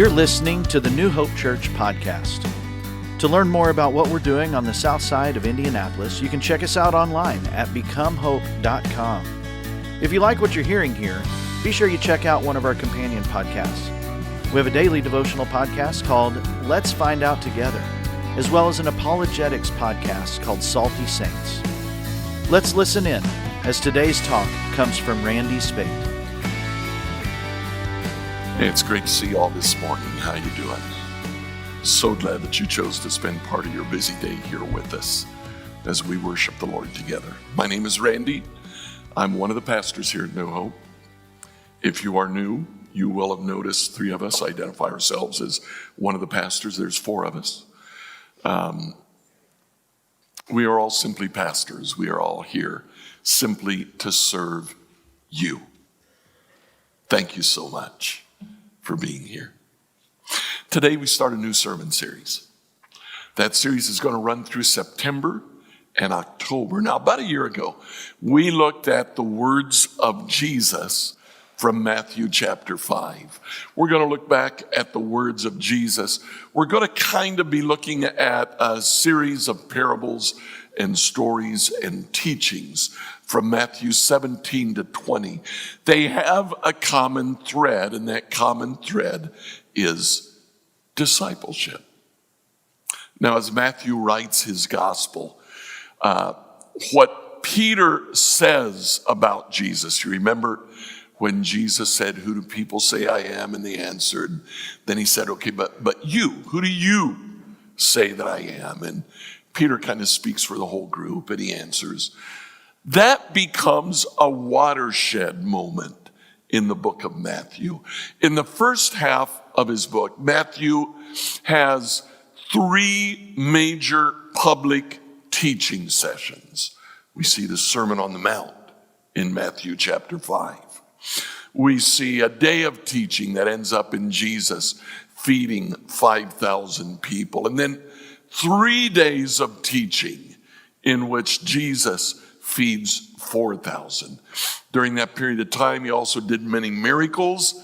You're listening to the New Hope Church podcast. To learn more about what we're doing on the south side of Indianapolis, you can check us out online at becomehope.com. If you like what you're hearing here, be sure you check out one of our companion podcasts. We have a daily devotional podcast called Let's Find Out Together, as well as an apologetics podcast called Salty Saints. Let's listen in as today's talk comes from Randy Spade. Hey, it's great to see you all this morning. How you doing? So glad that you chose to spend part of your busy day here with us as we worship the Lord together. My name is Randy. I'm one of the pastors here at New Hope. If you are new, you will have noticed three of us identify ourselves as one of the pastors. There's four of us. We are all simply pastors. We are all here simply to serve you. Thank you so much for being here. Today we start a new sermon series. That series is going to run through September and October. Now, about a year ago, we looked at the words of Jesus from Matthew chapter 5. We're going to look back at the words of Jesus. We're going to kind of be looking at a series of parables and stories and teachings from Matthew 17 to 20. They have a common thread, and that common thread is discipleship. Now, as Matthew writes his gospel, what Peter says about Jesus, you remember when Jesus said, "Who do people say I am?" And they answered. Then he said, "Okay, but you, who do you say that I am?" And Peter kind of speaks for the whole group, and he answers. That becomes a watershed moment in the book of Matthew. In the first half of his book, Matthew has three major public teaching sessions. We see the Sermon on the Mount in Matthew chapter 5. We see a day of teaching that ends up in Jesus feeding 5,000 people. And then 3 days of teaching in which Jesus feeds 4,000. During that period of time, he also did many miracles,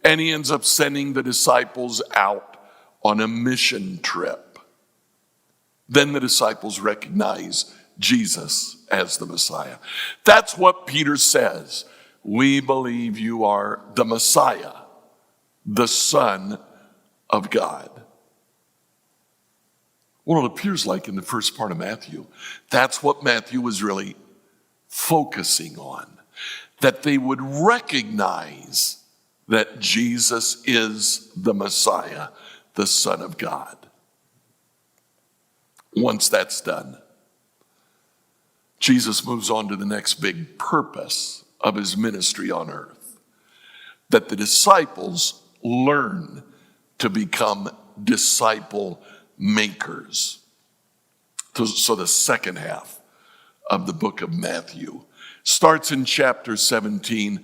and he ends up sending the disciples out on a mission trip. Then the disciples recognize Jesus as the Messiah. That's what Peter says. We believe you are the Messiah, the Son of God. Well, it appears like in the first part of Matthew, that's what Matthew was really focusing on, that they would recognize that Jesus is the Messiah, the Son of God. Once that's done, Jesus moves on to the next big purpose of his ministry on earth, that the disciples learn to become disciple makers. So the second half of the book of Matthew starts in chapter 17.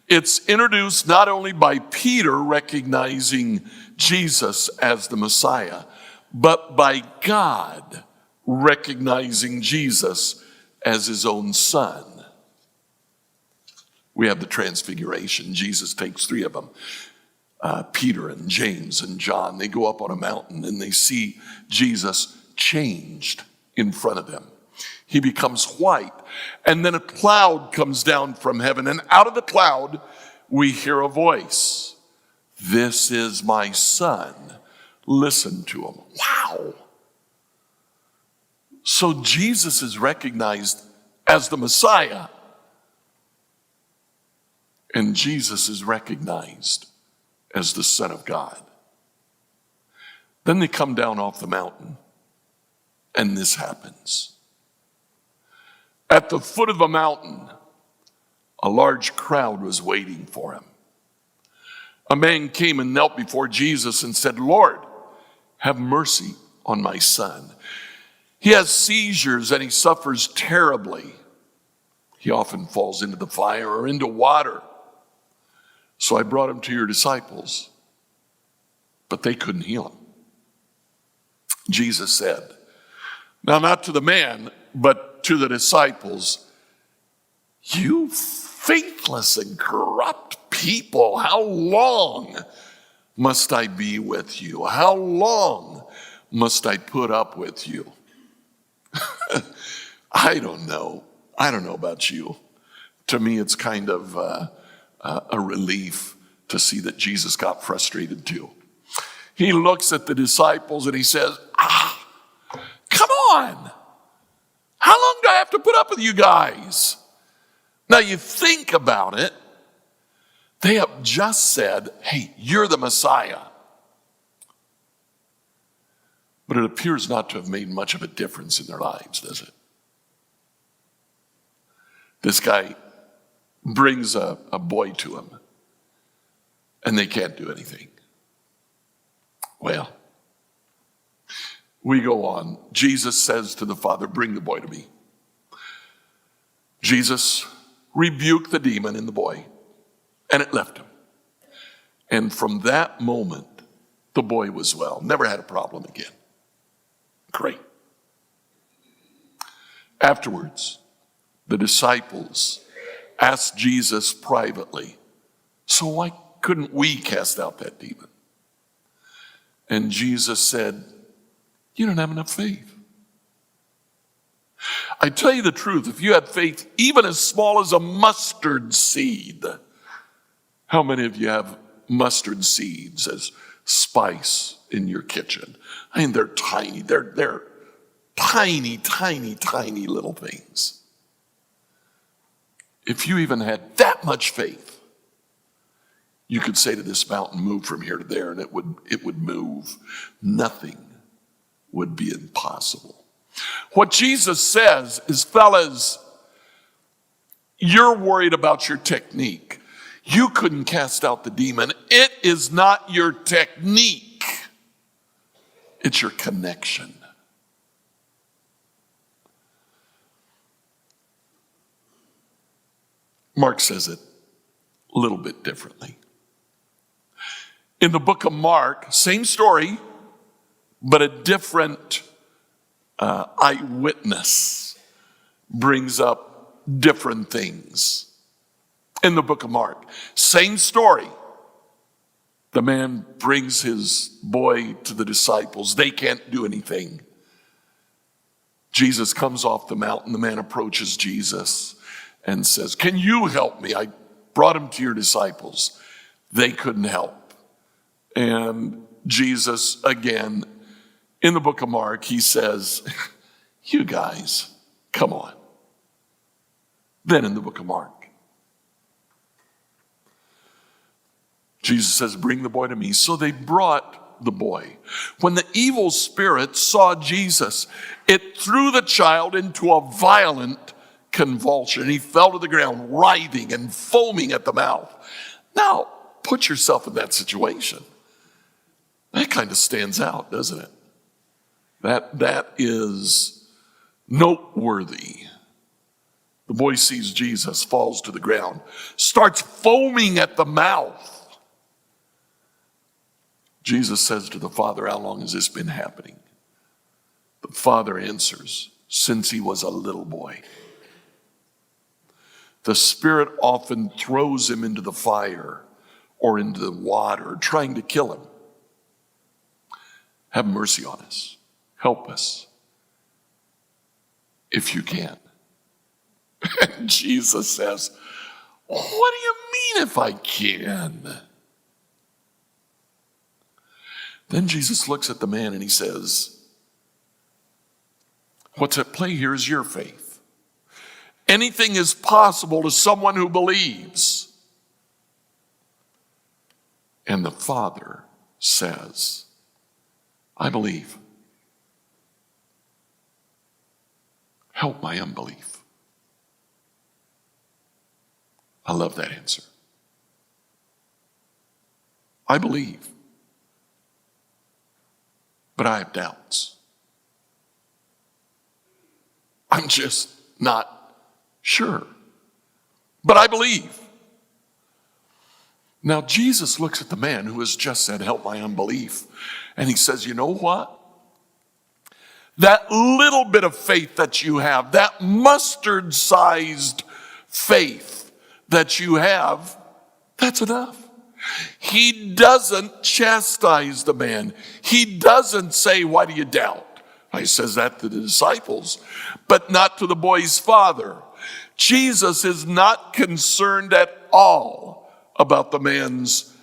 It's introduced not only by Peter recognizing Jesus as the Messiah, but by God recognizing Jesus as his own son. We have the transfiguration. Jesus takes three of them, Peter and James and John. They go up on a mountain and they see Jesus changed in front of them. He becomes white, and then a cloud comes down from heaven, and out of the cloud we hear a voice. This is my son. Listen to him. Wow. So Jesus is recognized as the Messiah, and Jesus is recognized as the Son of God. Then they come down off the mountain, and this happens. At the foot of the mountain, a large crowd was waiting for him. A man came and knelt before Jesus and said, "Lord, have mercy on my son. He has seizures and he suffers terribly. He often falls into the fire or into water. So I brought him to your disciples, but they couldn't heal him." Jesus said, now not to the man, but to the disciples, "You faithless and corrupt people, how long must I be with you? How long must I put up with you? I don't know. I don't know about you. To me, it's kind of a relief to see that Jesus got frustrated too. He looks at the disciples and he says, come on. How long do I have to put up with you guys? Now you think about it. They have just said, hey, you're the Messiah. But it appears not to have made much of a difference in their lives, does it? This guy brings a boy to him, and they can't do anything. Well, we go on. Jesus says to the father, bring the boy to me. Jesus rebuked the demon in the boy, and it left him. And from that moment, the boy was well. Never had a problem again. Great. Afterwards, the disciples asked Jesus privately, so why couldn't we cast out that demon? And Jesus said, you don't have enough faith. I tell you the truth, if you had faith even as small as a mustard seed, how many of you have mustard seeds as spice in your kitchen? I mean, they're tiny. They're tiny, tiny, tiny little things. If you even had that much faith, you could say to this mountain, move from here to there, and it would move. Nothing would be impossible. What Jesus says is, fellas, you're worried about your technique. You couldn't cast out the demon. It is not your technique. It's your connection. Mark says it a little bit differently. In the book of Mark, same story, but a different eyewitness brings up different things. In the book of Mark, same story. The man brings his boy to the disciples. They can't do anything. Jesus comes off the mountain. The man approaches Jesus and says, can you help me? I brought him to your disciples. They couldn't help. And Jesus, again, in the book of Mark, he says, you guys, come on. Then in the book of Mark, Jesus says, bring the boy to me. So they brought the boy. When the evil spirit saw Jesus, it threw the child into a violent convulsion. He fell to the ground, writhing and foaming at the mouth. Now, put yourself in that situation. That kind of stands out, doesn't it? That is noteworthy. The boy sees Jesus, falls to the ground, starts foaming at the mouth. Jesus says to the father, how long has this been happening? The father answers, since he was a little boy. The spirit often throws him into the fire or into the water, trying to kill him. Have mercy on us. Help us if you can. And Jesus says, what do you mean if I can? Then Jesus looks at the man and he says, what's at play here is your faith. Anything is possible to someone who believes. And the father says, I believe. Help my unbelief. I love that answer. I believe, but I have doubts. I'm just not sure, but I believe. Now, Jesus looks at the man who has just said, help my unbelief. And he says, you know what? That little bit of faith that you have, that mustard-sized faith that you have, that's enough. He doesn't chastise the man. He doesn't say, why do you doubt? He says that to the disciples, but not to the boy's father. Jesus is not concerned at all about the man's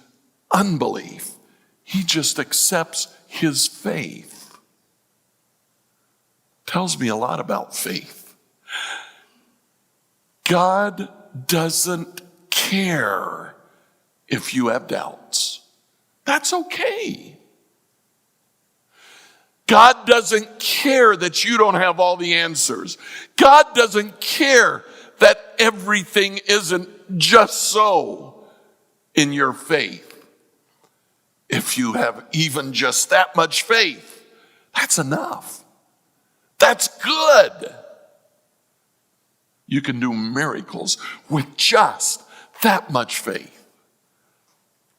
unbelief. He just accepts his faith. Tells me a lot about faith. God doesn't care if you have doubts. That's okay. God doesn't care that you don't have all the answers. God doesn't care that everything isn't just so in your faith. If you have even just that much faith, that's enough. That's good. You can do miracles with just that much faith.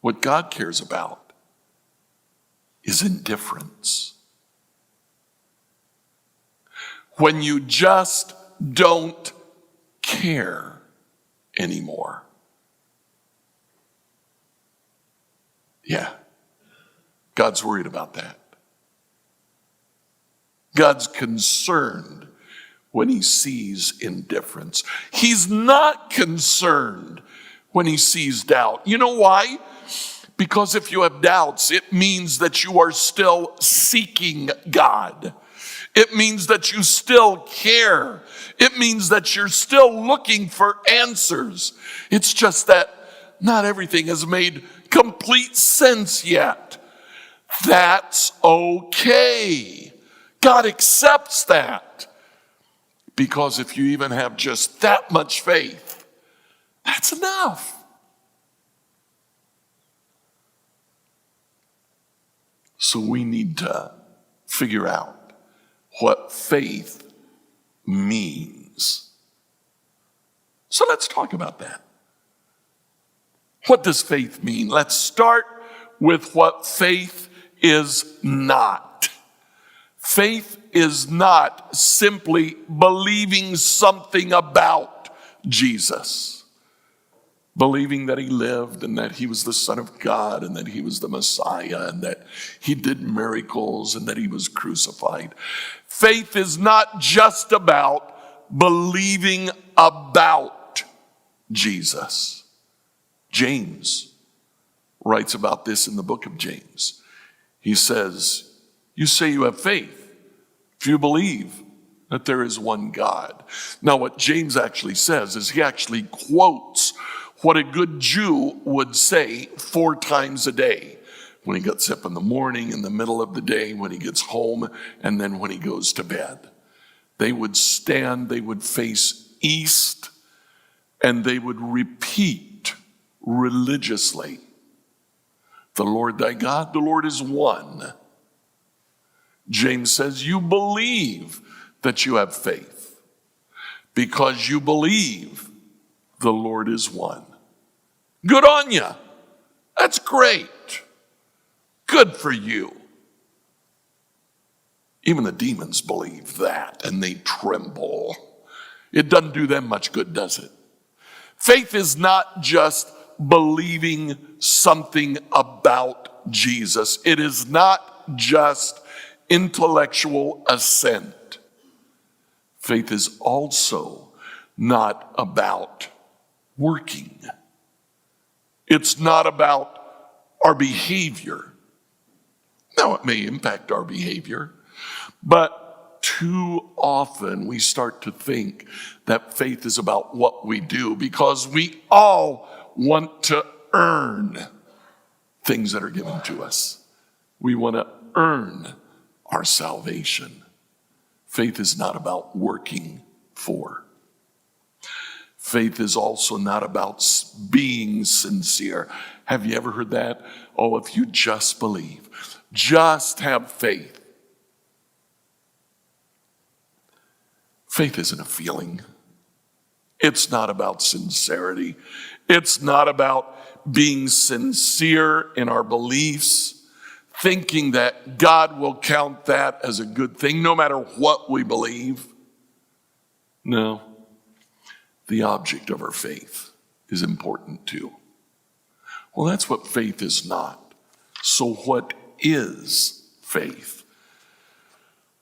What God cares about is indifference. When you just don't care anymore. Yeah, God's worried about that. God's concerned when he sees indifference. He's not concerned when he sees doubt. You know why? Because if you have doubts, it means that you are still seeking God. It means that you still care. It means that you're still looking for answers. It's just that not everything has made complete sense yet. That's okay. God accepts that. Because if you even have just that much faith, that's enough. So we need to figure out what faith means. So let's talk about that. What does faith mean? Let's start with what faith is not. Faith is not simply believing something about Jesus. Believing that he lived and that he was the Son of God and that he was the Messiah and that he did miracles and that he was crucified. Faith is not just about believing about Jesus. James writes about this in the book of James. He says, you say you have faith if you believe that there is one God. Now what James actually says is he actually quotes what a good Jew would say 4 times a day. When he gets up in the morning, in the middle of the day, when he gets home, and then when he goes to bed. They would stand, they would face east, and they would repeat religiously, the Lord thy God, the Lord is one. James says, you believe that you have faith because you believe the Lord is one. Good on you. That's great. Good for you. Even the demons believe that and they tremble. It doesn't do them much good, does it? Faith is not just believing something about Jesus. It is not just intellectual assent. Faith is also not about working. It's not about our behavior. Now, it may impact our behavior, but too often we start to think that faith is about what we do because we all want to earn things that are given to us. We want to earn our salvation. Faith is not about working for. Faith is also not about being sincere. Have you ever heard that? Oh, if you just believe, just have faith. Faith isn't a feeling. It's not about sincerity. It's not about being sincere in our beliefs, thinking that God will count that as a good thing no matter what we believe. No. The object of our faith is important too. Well, that's what faith is not. So what is faith?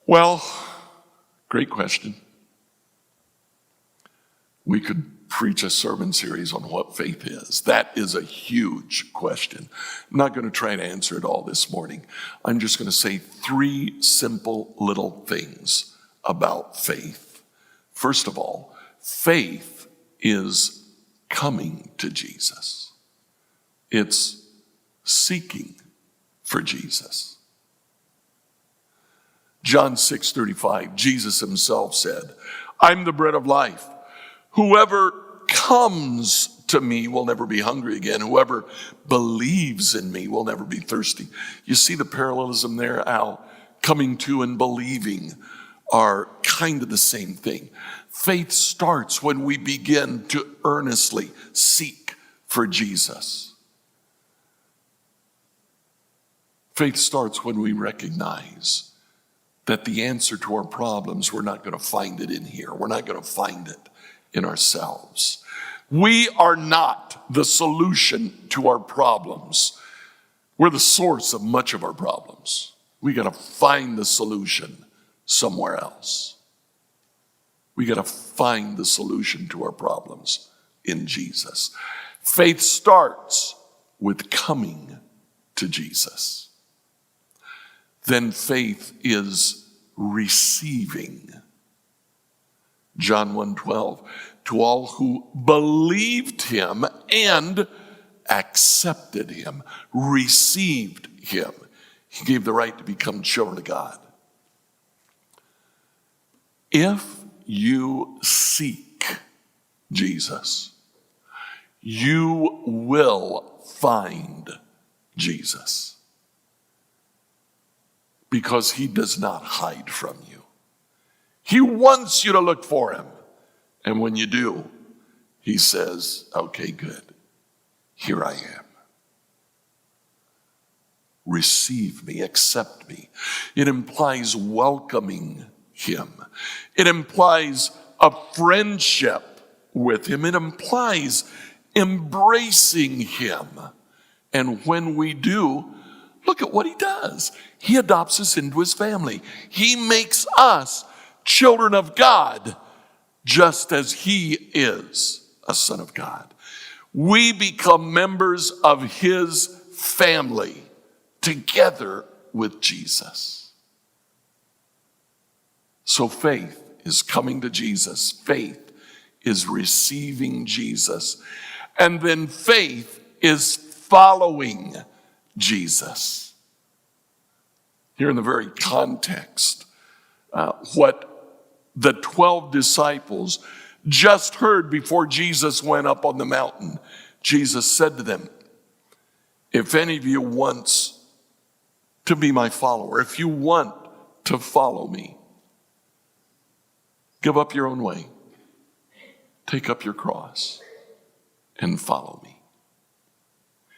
Well, great question. We could preach a sermon series on what faith is. That is a huge question. I'm not going to try to answer it all this morning. I'm just going to say 3 simple little things about faith. First of all, faith is coming to Jesus. It's seeking for Jesus. John 6:35, Jesus himself said, I'm the bread of life. Whoever comes to me will never be hungry again. Whoever believes in me will never be thirsty. You see the parallelism there, how coming to and believing are kind of the same thing. Faith starts when we begin to earnestly seek for Jesus. Faith starts when we recognize that the answer to our problems, we're not going to find it in here. We're not going to find it in ourselves. We are not the solution to our problems. We're the source of much of our problems. We got to find the solution somewhere else. We got to find the solution to our problems in Jesus. Faith starts with coming to Jesus. Then faith is receiving. John 1:12, to all who believed him and accepted him, received him. He gave the right to become children of God. If you seek Jesus, you will find Jesus. Because he does not hide from you. He wants you to look for him. And when you do, he says, okay, good. Here I am. Receive me, accept me. It implies welcoming him. It implies a friendship with him. It implies embracing him. And when we do, look at what he does. He adopts us into his family. He makes us children of God, just as he is a son of God. We become members of his family together with Jesus. So faith is coming to Jesus. Faith is receiving Jesus. And then faith is following Jesus. Here in the very context, what the 12 disciples just heard before Jesus went up on the mountain. Jesus said to them, if any of you wants to be my follower, if you want to follow me, give up your own way, take up your cross, and follow me.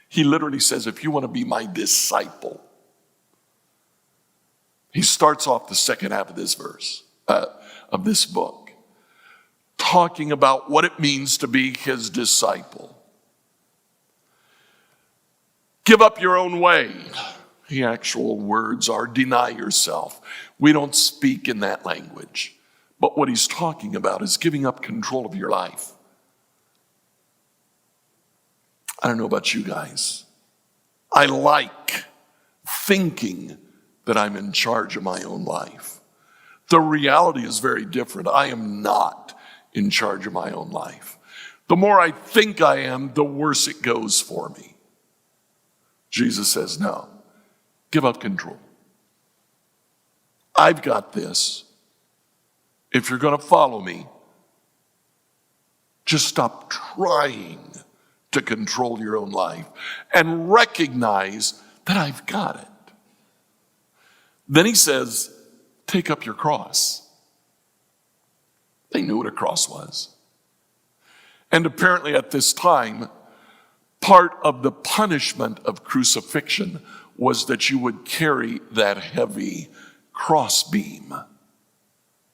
He literally says, if you want to be my disciple, he starts off the second half of this verse, of this book, talking about what it means to be his disciple. Give up your own way. The actual words are deny yourself. We don't speak in that language. But what he's talking about is giving up control of your life. I don't know about you guys. I like thinking that I'm in charge of my own life. The reality is very different. I am not in charge of my own life. The more I think I am, the worse it goes for me. Jesus says, no, give up control. I've got this. If you're going to follow me, just stop trying to control your own life and recognize that I've got it. Then he says, take up your cross. They knew what a cross was. And apparently at this time, part of the punishment of crucifixion was that you would carry that heavy crossbeam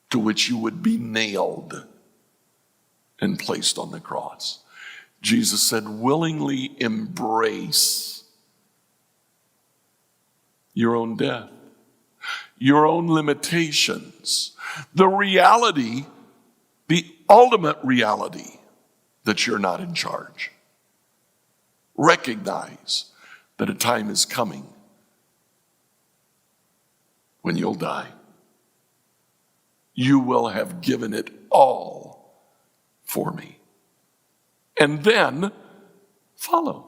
to which you would be nailed and placed on the cross. Jesus said, willingly embrace your own death, your own limitations, the reality, the ultimate reality that you're not in charge. Recognize that a time is coming when you'll die. You will have given it all for me. And then follow.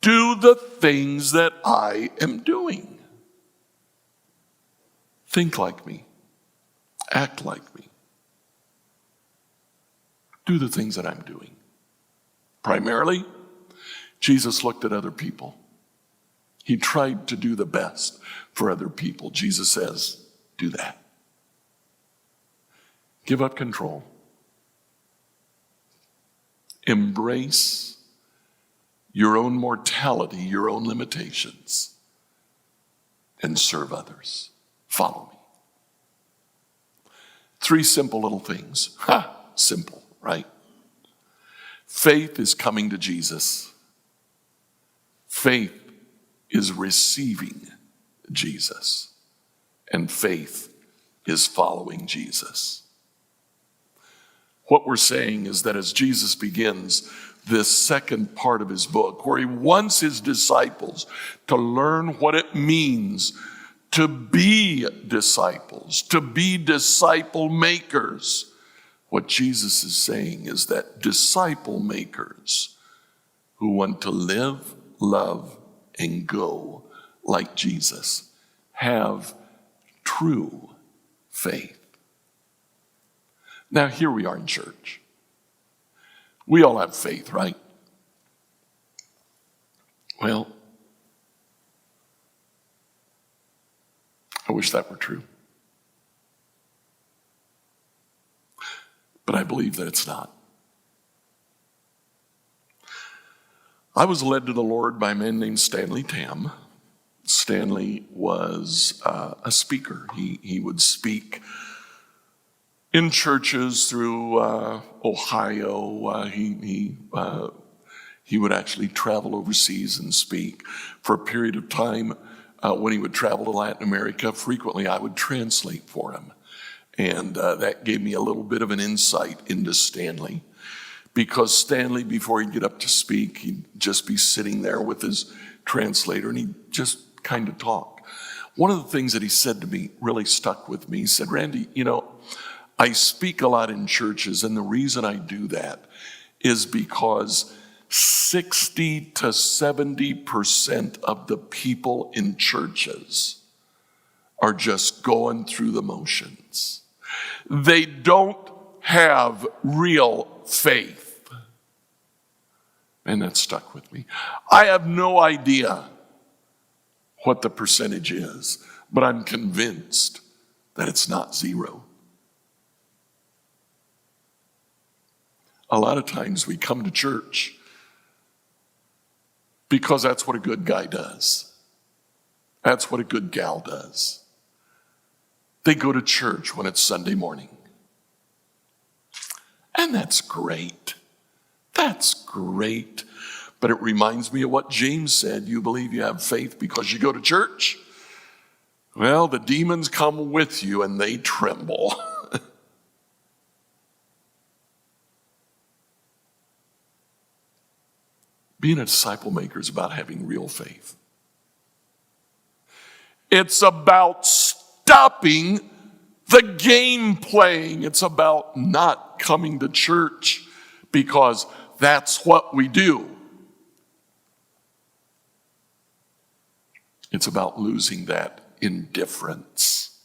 Do the things that I am doing. Think like me. Act like me. Do the things that I'm doing. Primarily, Jesus looked at other people. He tried to do the best for other people. Jesus says, do that. Give up control. Embrace your own mortality, your own limitations, and serve others. Follow me. 3 simple little things. Simple, right? Faith is coming to Jesus. Faith is receiving Jesus. And faith is following Jesus. What we're saying is that as Jesus begins this second part of his book, where he wants his disciples to learn what it means to be disciples, to be disciple makers, what Jesus is saying is that disciple makers who want to live, love, and go like Jesus have true faith. Now, here we are in church. We all have faith, right? Well, I wish that were true. But I believe that it's not. I was led to the Lord by a man named Stanley Tam. Stanley was a speaker. He would speak in churches through Ohio. He would actually travel overseas and speak. For a period of time, when he would travel to Latin America, frequently I would translate for him. And that gave me a little bit of an insight into Stanley. Because Stanley, before he'd get up to speak, he'd just be sitting there with his translator and he'd just kind of talk. One of the things that he said to me really stuck with me. He said, Randy, I speak a lot in churches, and the reason I do that is because 60 to 70% of the people in churches are just going through the motions. They don't have real faith. And that stuck with me. I have no idea what the percentage is, but I'm convinced that it's not zero. A lot of times we come to church because that's what a good guy does. That's what a good gal does. They go to church when it's Sunday morning. And that's great. That's great. But it reminds me of what James said. You believe you have faith because you go to church? Well, the demons come with you and they tremble. Being a disciple maker is about having real faith. It's about stopping the game playing. It's about not coming to church because that's what we do. It's about losing that indifference.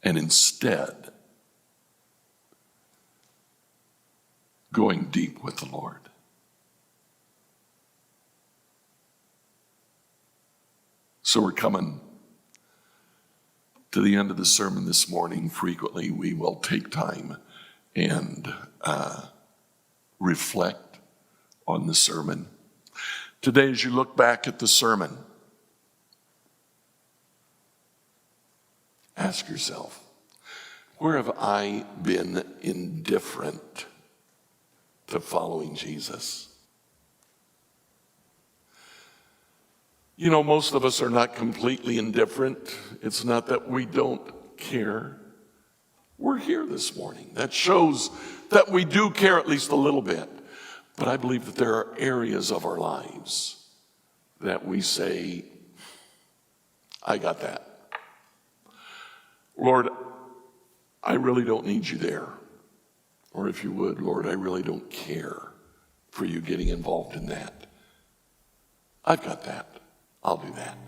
And instead, going deep with the Lord. So we're coming to the end of the sermon this morning. Frequently we will take time and reflect on the sermon. Today, as you look back at the sermon, ask yourself, Where have I been indifferent to following Jesus? You know, most of us are not completely indifferent. It's not that we don't care. We're here this morning. That shows that we do care at least a little bit. But I believe that there are areas of our lives that we say, I got that. Lord, I really don't need you there. Or if you would, Lord, I really don't care for you getting involved in that. I've got that. I'll do that.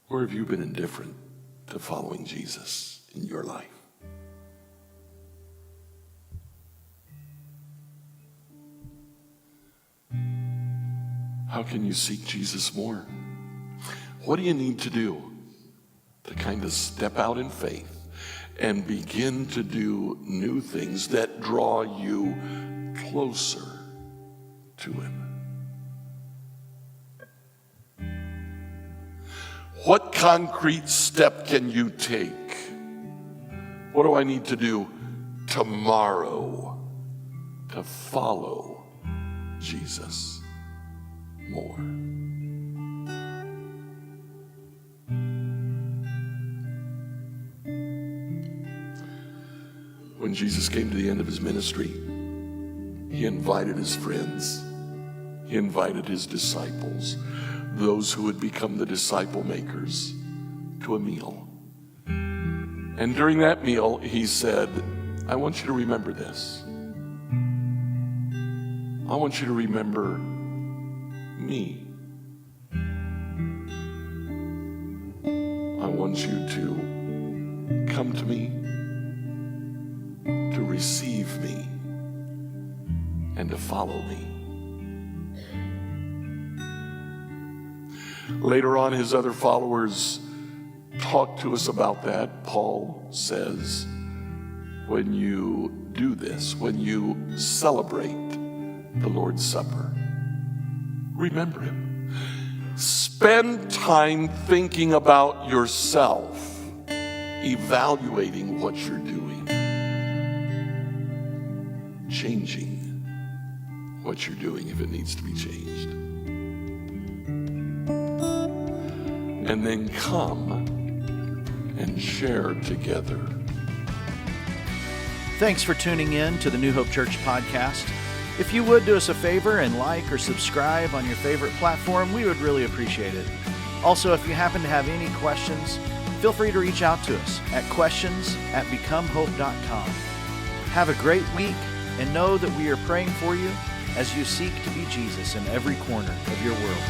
Where have you been indifferent to following Jesus in your life? How can you seek Jesus more? What do you need to do to kind of step out in faith and begin to do new things that draw you closer to Him? What concrete step can you take? What do I need to do tomorrow to follow Jesus more? When Jesus came to the end of his ministry, he invited his friends, he invited his disciples, those who would become the disciple makers, to a meal. And during that meal, he said, I want you to remember this. I want you to remember me. I want you to come to me, to receive me, and to follow me. Later on, his other followers talk to us about that. Paul says, when you do this, when you celebrate the Lord's Supper, remember him. Spend time thinking about yourself, evaluating what you're doing, changing what you're doing if it needs to be changed. And then come and share together. Thanks for tuning in to the New Hope Church podcast. If you would do us a favor and like or subscribe on your favorite platform, we would really appreciate it. Also, if you happen to have any questions, feel free to reach out to us at questions@becomehope.com. Have a great week and know that we are praying for you as you seek to be Jesus in every corner of your world.